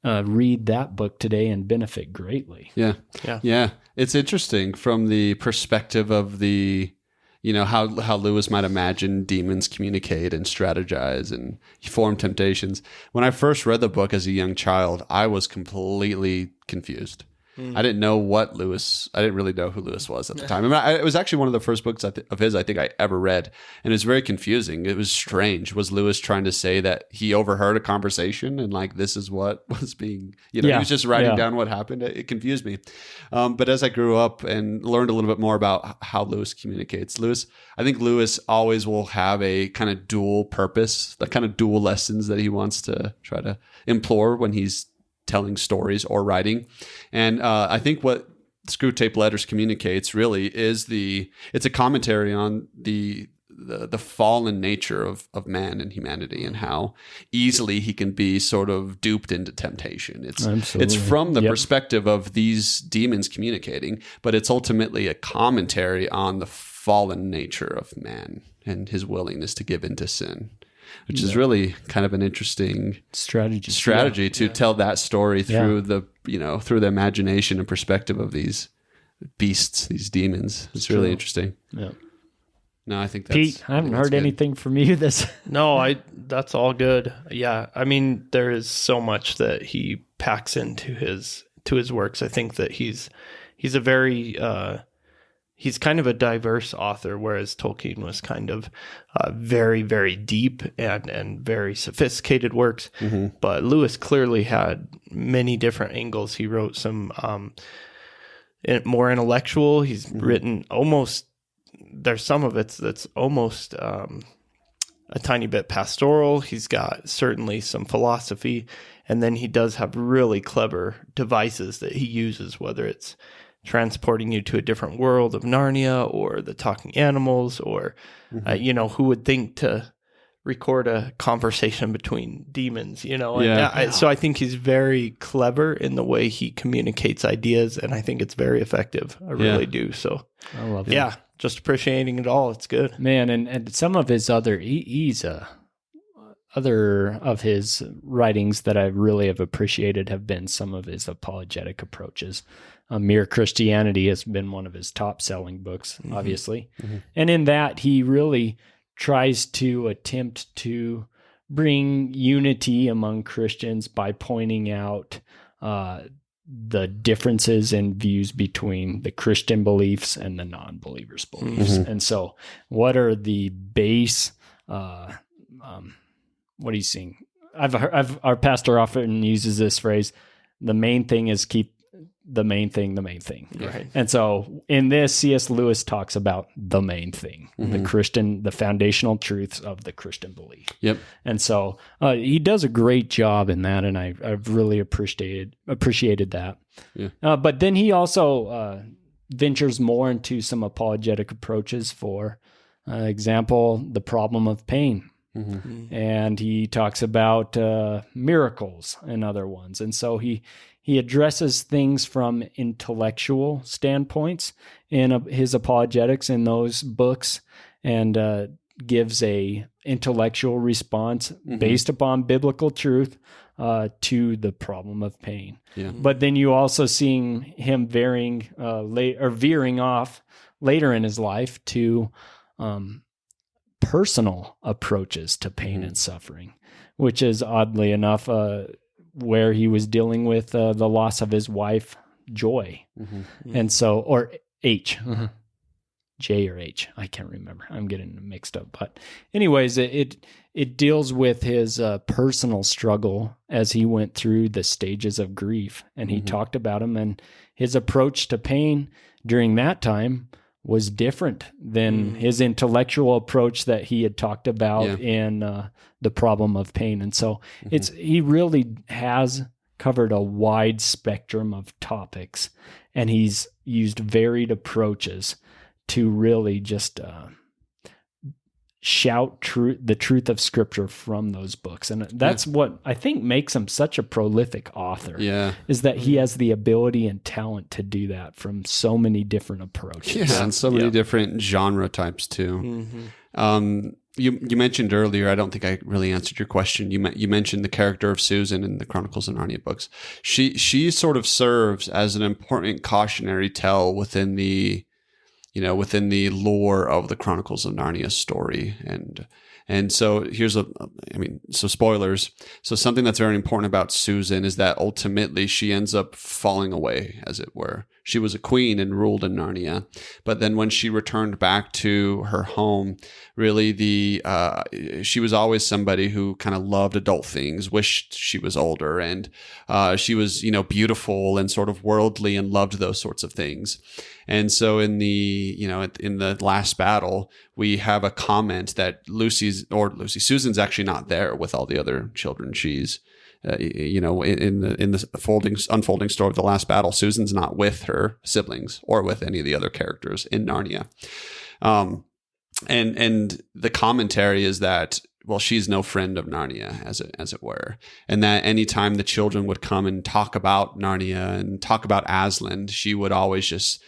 read that book today and benefit greatly.
Yeah. It's interesting from the perspective of how Lewis might imagine demons communicate and strategize and form temptations. When I first read the book as a young child, I was completely confused. I didn't know I didn't really know who Lewis was at the time. I mean, it was actually one of the first books of his I think I ever read. And it was very confusing. It was strange. Was Lewis trying to say that he overheard a conversation and like, this is what was being, he was just writing down what happened. It confused me. But as I grew up and learned a little bit more about how Lewis communicates, I think Lewis always will have a kind of dual purpose, the kind of dual lessons that he wants to try to implore when he's telling stories or writing. And I think what Screwtape Letters communicates really is it's a commentary on the fallen nature of man and humanity and how easily he can be sort of duped into temptation. It's from the perspective of these demons communicating, but it's ultimately a commentary on the fallen nature of man and his willingness to give into sin, which is really kind of an interesting strategy to tell that story through through the imagination and perspective of these beasts, these demons. It's really interesting. Yeah. No, I think that's...
Pete, I haven't heard anything from you this...
No, that's all good. Yeah. I mean, there is so much that he packs into his works. I think that he's a very... he's kind of a diverse author, whereas Tolkien was kind of very, very deep and very sophisticated works. But Lewis clearly had many different angles. He wrote some more intellectual. He's written almost... There's some of it that's almost a tiny bit pastoral. He's got certainly some philosophy. And then he does have really clever devices that he uses, whether it's transporting you to a different world of Narnia or the talking animals or, who would think to record a conversation between demons, So I think he's very clever in the way he communicates ideas, and I think it's very effective. I really do. So
I love it.
Yeah, just appreciating it all. It's good.
Man, and some of his other, he's a other of his writings that I really have appreciated have been some of his apologetic approaches. Mere Christianity has been one of his top-selling books, obviously. And in that, he really tries to attempt to bring unity among Christians by pointing out the differences in views between the Christian beliefs and the non-believers' beliefs. And so what are the base, what are you seeing? Our pastor often uses this phrase, the main thing is keep the main thing.
Right.
And so in this, C.S. Lewis talks about the main thing, the foundational truths of the Christian belief.
Yep.
And so he does a great job in that, and I've really appreciated that.
Yeah.
But then he also ventures more into some apologetic approaches. For example, the problem of pain. And he talks about miracles and other ones. And so he addresses things from intellectual standpoints in his apologetics in those books, and gives a intellectual response based upon biblical truth to the problem of pain.
Yeah.
But then you also seeing him veering off later in his life to personal approaches to pain and suffering, which is oddly enough where he was dealing with the loss of his wife, Joy. And so, or H, J or H, I can't remember. I'm getting mixed up. But anyways, it deals with his personal struggle as he went through the stages of grief. And he talked about them, and his approach to pain during that time was different than his intellectual approach that he had talked about in the problem of pain. And so he really has covered a wide spectrum of topics, and he's used varied approaches to really just shout the truth of Scripture from those books. And that's what I think makes him such a prolific author, is that he has the ability and talent to do that from so many different approaches.
Yeah, and so many different genre types too. You mentioned earlier, I don't think I really answered your question. You mentioned the character of Susan in the Chronicles of Narnia books. She sort of serves as an important cautionary tale within the lore of the Chronicles of Narnia story. And so so spoilers. So something that's very important about Susan is that ultimately she ends up falling away, as it were. She was a queen and ruled in Narnia. But then when she returned back to her home, really she was always somebody who kind of loved adult things, wished she was older, and she was, beautiful and sort of worldly and loved those sorts of things. And so in the last battle, we have a comment that Susan's actually not there with all the other children. She's, in the unfolding story of the last battle, Susan's not with her siblings or with any of the other characters in Narnia. And the commentary is that, well, she's no friend of Narnia, as it were. And that anytime the children would come and talk about Narnia and talk about Aslan, she would always just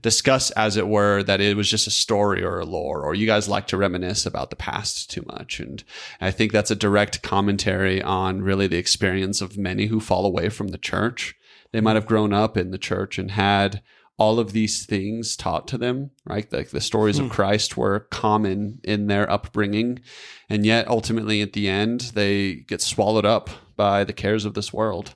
discuss, as it were, that it was just a story or a lore, or you guys like to reminisce about the past too much. And I think that's a direct commentary on really the experience of many who fall away from the church. They might have grown up in the church and had all of these things taught to them, right? Like the stories of Christ were common in their upbringing. And yet ultimately at the end, they get swallowed up by the cares of this world.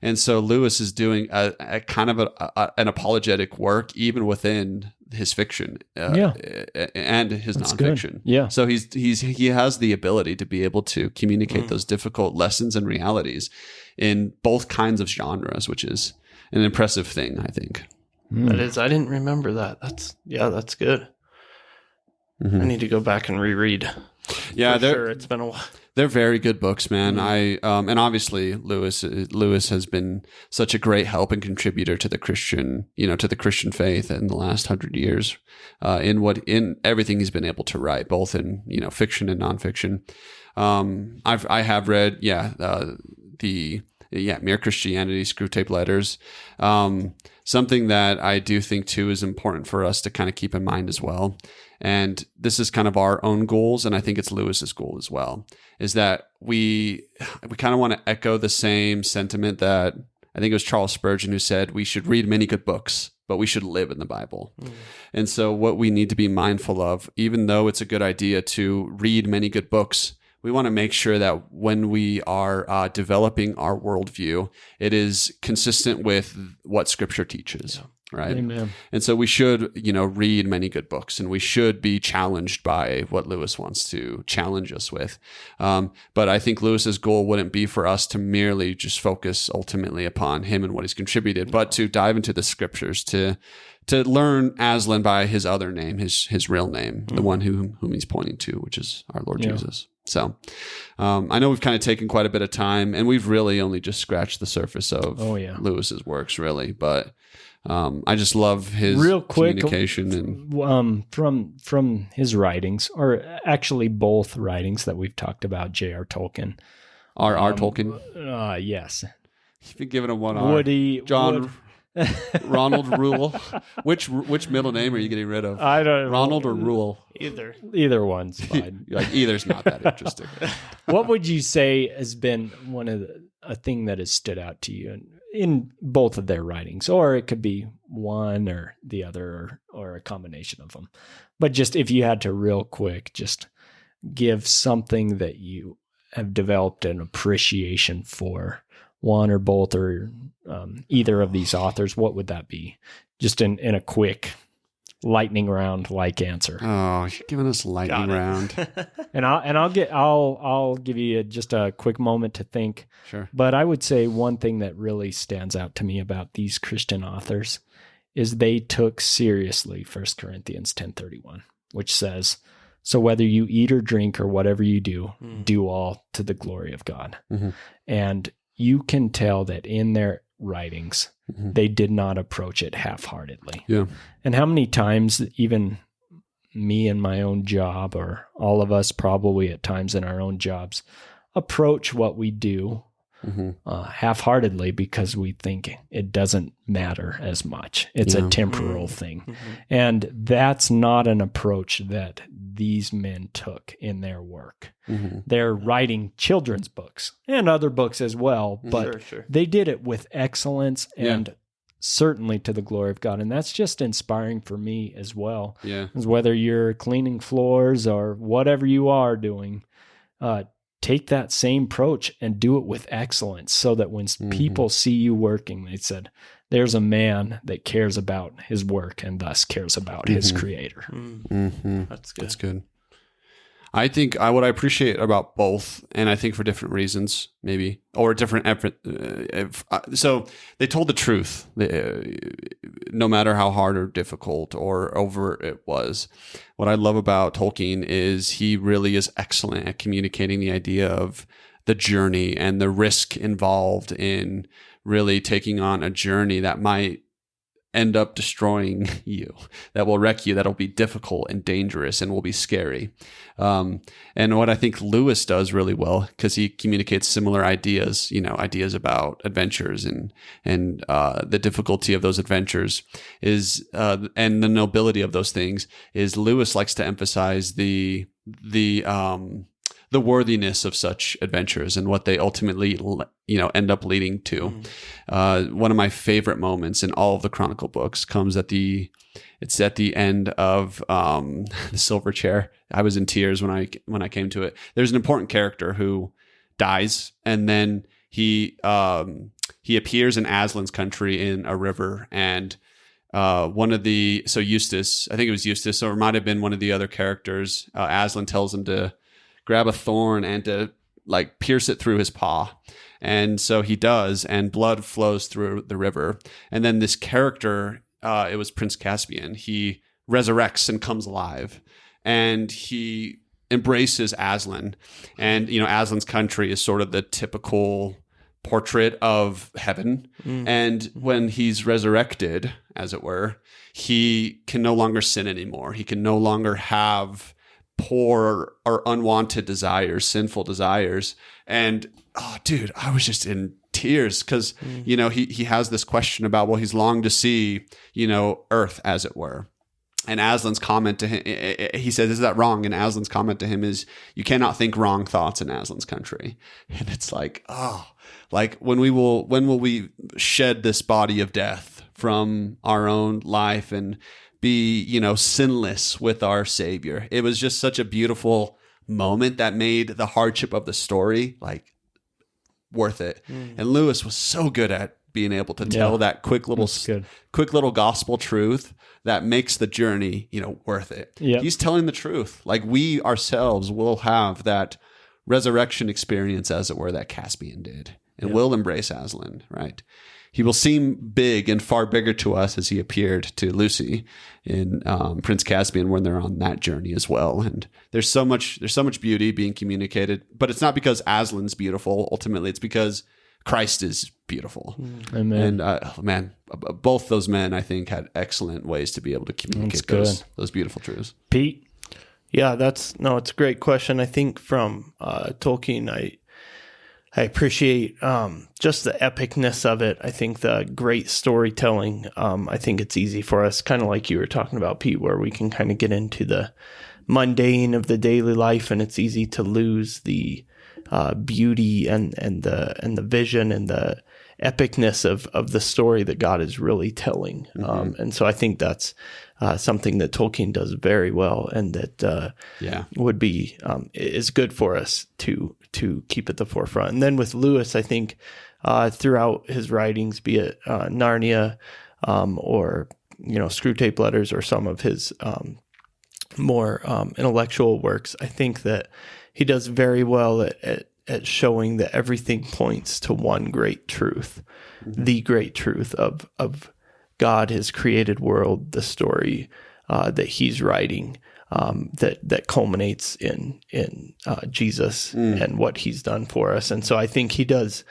And so Lewis is doing a kind of an apologetic work, even within his fiction and his nonfiction.
Good. Yeah.
So he has the ability to be able to communicate those difficult lessons and realities in both kinds of genres, which is an impressive thing, I think.
That is, I didn't remember that. That's good. I need to go back and reread.
Yeah,
it's been a while.
They're very good books, man. And obviously Lewis has been such a great help and contributor to the Christian faith in the last 100 years, in everything he's been able to write, both in fiction and nonfiction. I have read the Mere Christianity, Screwtape Letters. Something that I do think too is important for us to kind of keep in mind as well. And this is kind of our own goals, and I think it's Lewis's goal as well, is that we kind of want to echo the same sentiment that I think it was Charles Spurgeon who said we should read many good books, but we should live in the Bible. And so what we need to be mindful of, even though it's a good idea to read many good books, we want to make sure that when we are developing our worldview, it is consistent with what Scripture teaches. Right.
Amen.
And so we should, read many good books, and we should be challenged by what Lewis wants to challenge us with. But I think Lewis's goal wouldn't be for us to merely just focus ultimately upon him and what he's contributed, but to dive into the Scriptures, to learn Aslan by his other name, his real name, the one whom he's pointing to, which is our Lord Jesus. So I know we've kind of taken quite a bit of time, and we've really only just scratched the surface of Lewis's works, really. But I just love his
real quick
communication and
from his writings, or actually both writings that we've talked about. J.R.R. Tolkien,
R.R. Tolkien.
Yes,
you've been giving him one R.
Woody
John. Ronald Rule. Which middle name are you getting rid of?
I don't know.
Ronald or Rule?
Either one's fine.
Like either's not that interesting.
What would you say has been a thing that has stood out to you in both of their writings? Or it could be one or the other, or a combination of them. But just if you had to real quick just give something that you have developed an appreciation for, one or both, or either of these authors, what would that be? Just in a quick lightning round like answer.
Oh, you're giving us lightning round.
And I'll give you just a quick moment to think.
Sure.
But I would say one thing that really stands out to me about these Christian authors is they took seriously 1 Corinthians 10:31, which says, "So whether you eat or drink or whatever you do, do all to the glory of God."
Mm-hmm.
And you can tell that in their writings, they did not approach it half-heartedly.
Yeah.
And how many times, even me in my own job, or all of us probably at times in our own jobs, approach what we do half-heartedly because we think it doesn't matter as much. It's a temporal thing. And that's not an approach that these men took in their work. They're writing children's books and other books as well, but they did it with excellence and certainly to the glory of God. And that's just inspiring for me as well.
Yeah.
As whether you're cleaning floors or whatever you are doing, take that same approach and do it with excellence, so that when people see you working, they said, there's a man that cares about his work and thus cares about his creator.
That's good.
That's good. I think what I appreciate about both, and I think for different reasons, maybe, or different effort. So they told the truth, no matter how hard or difficult or over it was. What I love about Tolkien is he really is excellent at communicating the idea of the journey and the risk involved in really taking on a journey that might end up destroying you, that will wreck you, that'll be difficult and dangerous and will be scary. And what I think Lewis does really well, because he communicates similar ideas, ideas about adventures and the difficulty of those adventures is, and the nobility of those things, is Lewis likes to emphasize the worthiness of such adventures and what they ultimately, end up leading to. One of my favorite moments in all of the Chronicle books comes at the end of the Silver Chair. I was in tears when I came to it. There's an important character who dies, and then he appears in Aslan's country in a river, and Eustace, I think it was Eustace, or it might have been one of the other characters. Aslan tells him to grab a thorn and to pierce it through his paw. And so he does, and blood flows through the river. And then this character, it was Prince Caspian, he resurrects and comes alive. And he embraces Aslan. And, Aslan's country is sort of the typical portrait of heaven. And when he's resurrected, as it were, he can no longer sin anymore. He can no longer have poor or unwanted desires, sinful desires. And I was just in tears because, you know, he has this question about, well, he's longed to see, you know, Earth as it were. And Aslan's comment to him, he says, is that wrong? And Aslan's comment to him is, you cannot think wrong thoughts in Aslan's country. And it's like, oh, like when will we shed this body of death from our own life and be, you know, sinless with our Savior? It was just such a beautiful moment that made the hardship of the story like worth it. And Lewis was so good at being able to tell that quick little gospel truth that makes the journey, you know, worth it. Yep. He's telling the truth. Like we ourselves will have that resurrection experience, as it were, that Caspian did, and will embrace Aslan, right? He will seem big and far bigger to us as he appeared to Lucy in Prince Caspian when they're on that journey as well. And there's so much beauty being communicated, but it's not because Aslan's beautiful. Ultimately, it's because Christ is beautiful. Amen. And man, both those men, I think, had excellent ways to be able to communicate those beautiful truths.
Pete?
Yeah, it's a great question. I think from Tolkien, I appreciate just the epicness of it. I think the great storytelling. I think it's easy for us, kind of like you were talking about, Pete, where we can kind of get into the mundane of the daily life, and it's easy to lose the beauty and the vision and the epicness of the story that God is really telling. And so I think that's something that Tolkien does very well, and that would be is good for us to keep at the forefront. And then with Lewis, I think throughout his writings, be it Narnia or, you know, Screwtape Letters or some of his more intellectual works, I think that he does very well at showing that everything points to one great truth, the great truth of God, his created world, the story that he's writing, that culminates in Jesus and what he's done for us. And so I think he does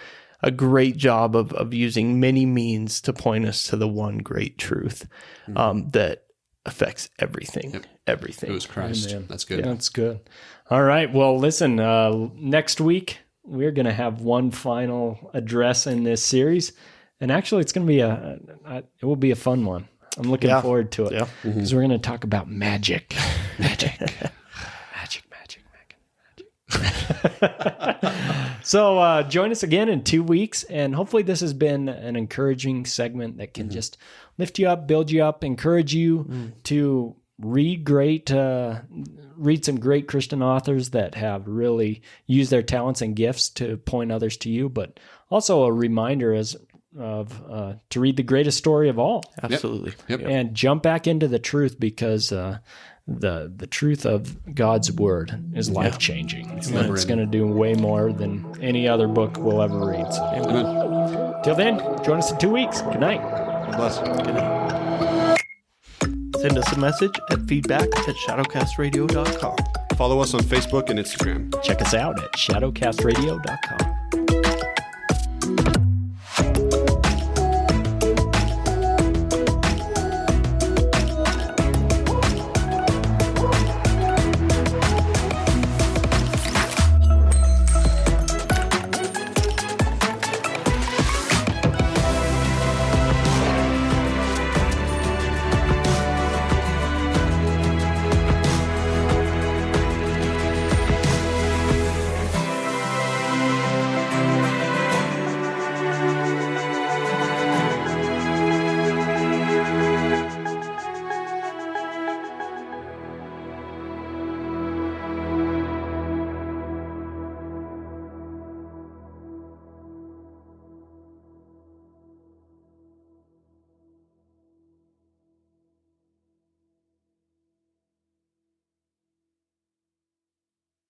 a great job of using many means to point us to the one great truth that affects everything.
Yep.
Everything.
It was Christ.
Amen.
That's good.
Yeah, that's good. All right. Well, listen, next week, we're going to have one final address in this series. And actually, it's going to be it will be a fun one. I'm looking forward to it because we're going to talk about magic. Magic. So join us again in 2 weeks. And hopefully this has been an encouraging segment that can just lift you up, build you up, encourage you to read some great Christian authors that have really used their talents and gifts to point others to you, but also a reminder to read the greatest story of all.
Absolutely.
Yep.
And jump back into the truth, because the truth of God's word is life-changing. It's going to do way more than any other book we'll ever read. So,
Amen.
Till then, join us in 2 weeks. Good night.
God bless.
Good night. Send us a message at feedback@shadowcastradio.com.
Follow us on Facebook and Instagram.
Check us out at shadowcastradio.com.